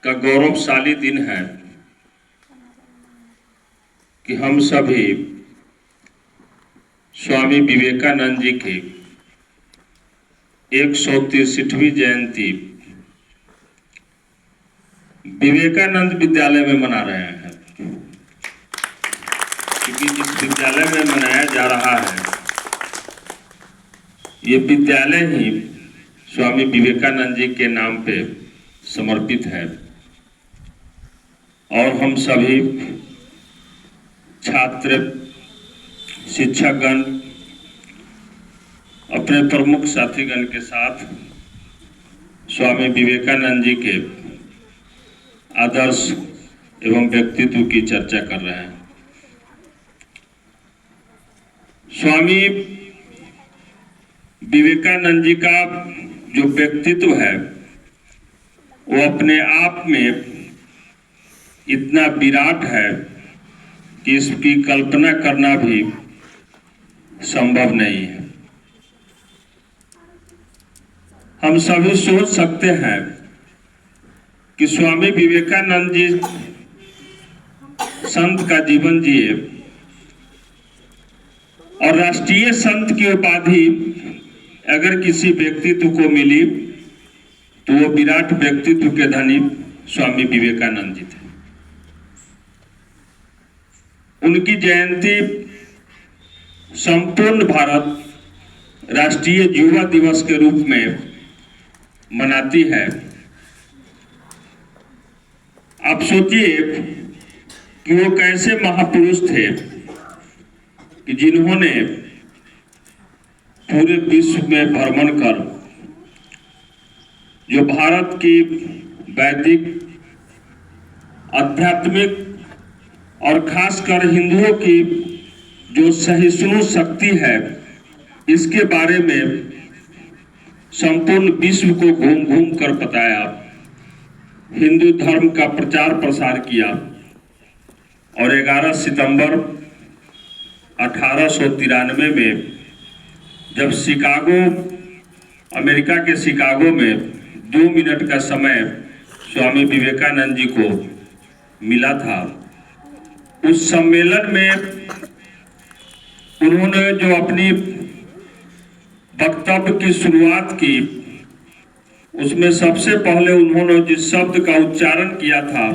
का गौरवशाली दिन है कि हम सभी स्वामी विवेकानंद जी की 163वीं जयंती विवेकानंद विद्यालय में मना रहे हैं, क्योंकि जिस विद्यालय में मनाया जा रहा है ये विद्यालय ही स्वामी विवेकानंद जी के नाम पे समर्पित है। और हम सभी छात्र शिक्षकगण अपने प्रमुख साथीगण के साथ स्वामी विवेकानंद जी के आदर्श एवं व्यक्तित्व की चर्चा कर रहे हैं। स्वामी विवेकानंद जी का जो व्यक्तित्व है वो अपने आप में इतना विराट है कि इसकी कल्पना करना भी संभव नहीं है। हम सभी सोच सकते हैं कि स्वामी विवेकानंद जी संत का जीवन जिए और राष्ट्रीय संत की उपाधि अगर किसी व्यक्तित्व को मिली तो वो विराट व्यक्तित्व के धनी स्वामी विवेकानंद जी थे। उनकी जयंती संपूर्ण भारत राष्ट्रीय युवा दिवस के रूप में मनाती है। आप सोचिए कि वो कैसे महापुरुष थे कि जिन्होंने पूरे विश्व में भ्रमण कर जो भारत की वैदिक आध्यात्मिक और खासकर हिंदुओं की जो सहिष्णु शक्ति है इसके बारे में संपूर्ण विश्व को घूम घूम कर बताया, हिंदू धर्म का प्रचार प्रसार किया। और 11 सितंबर 1893 में जब शिकागो अमेरिका के शिकागो में 2 मिनट का समय स्वामी विवेकानंद जी को मिला था, उस सम्मेलन में उन्होंने जो अपनी वक्तव्य की शुरुआत की उसमें सबसे पहले उन्होंने जिस शब्द का उच्चारण किया था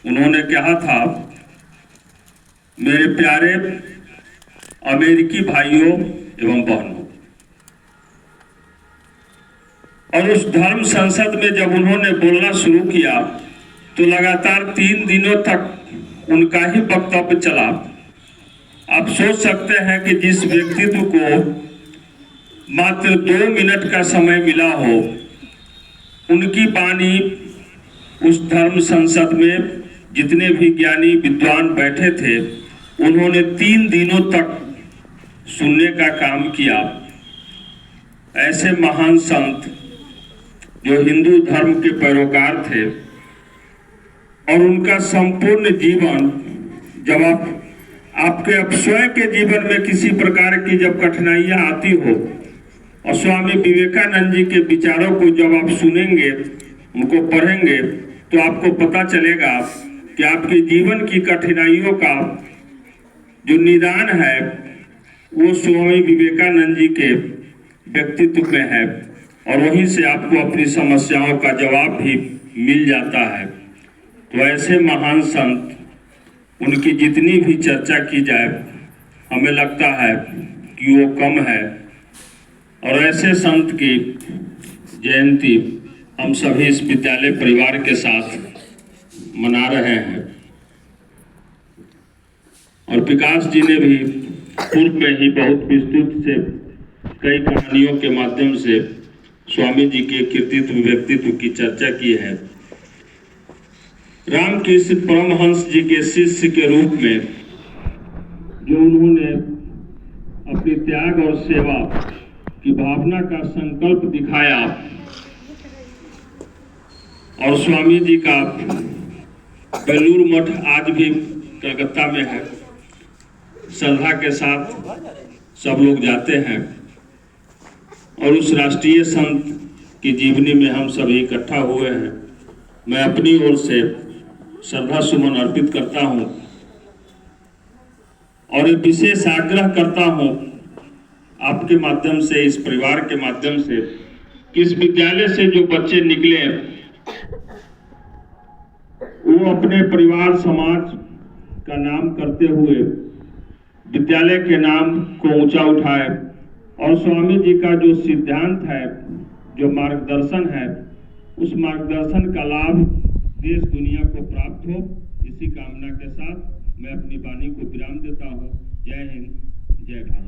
उन्होंने कहा था, मेरे प्यारे अमेरिकी भाइयों एवं बहनों। और उस धर्म संसद में जब उन्होंने बोलना शुरू किया तो लगातार 3 दिनों तक उनका ही वक्तव्य चला। आप सोच सकते हैं कि जिस व्यक्तित्व को मात्र 2 मिनट का समय मिला हो, उनकी वाणी उस धर्म संसद में जितने भी ज्ञानी विद्वान बैठे थे उन्होंने 3 दिनों तक सुनने का काम किया। ऐसे महान संत जो हिंदू धर्म के पैरोकार थे और उनका संपूर्ण जीवन, जब आपके अब स्वयं के जीवन में किसी प्रकार की जब कठिनाइयां आती हो और स्वामी विवेकानंद जी के विचारों को जब आप सुनेंगे, उनको पढ़ेंगे तो आपको पता चलेगा कि आपके जीवन की कठिनाइयों का जो निदान है वो स्वामी विवेकानंद जी के व्यक्तित्व में है और वहीं से आपको अपनी समस्याओं का जवाब भी मिल जाता है। तो ऐसे महान संत, उनकी जितनी भी चर्चा की जाए हमें लगता है कि वो कम है। और ऐसे संत की जयंती हम सभी इस विद्यालय परिवार के साथ मना रहे हैं। और विकास जी ने भी पूर्व में ही बहुत विस्तृत से कई कहानियों के माध्यम से स्वामी जी के कृतित्व व्यक्तित्व की चर्चा की है। रामकृष्ण परमहंस जी के शिष्य के रूप में जो उन्होंने अपनी त्याग और सेवा की भावना का संकल्प दिखाया और स्वामी जी का बेलूर मठ आज भी कलकत्ता में है, श्रद्धा के साथ सब लोग जाते हैं और उस राष्ट्रीय संत की जीवनी में हम सभी इकट्ठा हुए हैं। मैं अपनी ओर से श्रद्धा सुमन अर्पित करता हूं और एक विशेष आग्रह करता हूं आपके माध्यम से, इस परिवार के माध्यम से, कि इस विद्यालय से जो बच्चे निकले वो अपने परिवार समाज का नाम करते हुए विद्यालय के नाम को ऊंचा उठाए और स्वामी जी का जो सिद्धांत है, जो मार्गदर्शन है, उस मार्गदर्शन का लाभ देश दुनिया को प्राप्त हो, इसी कामना के साथ मैं अपनी वाणी को विराम देता हूं। जय हिंद, जय भारत।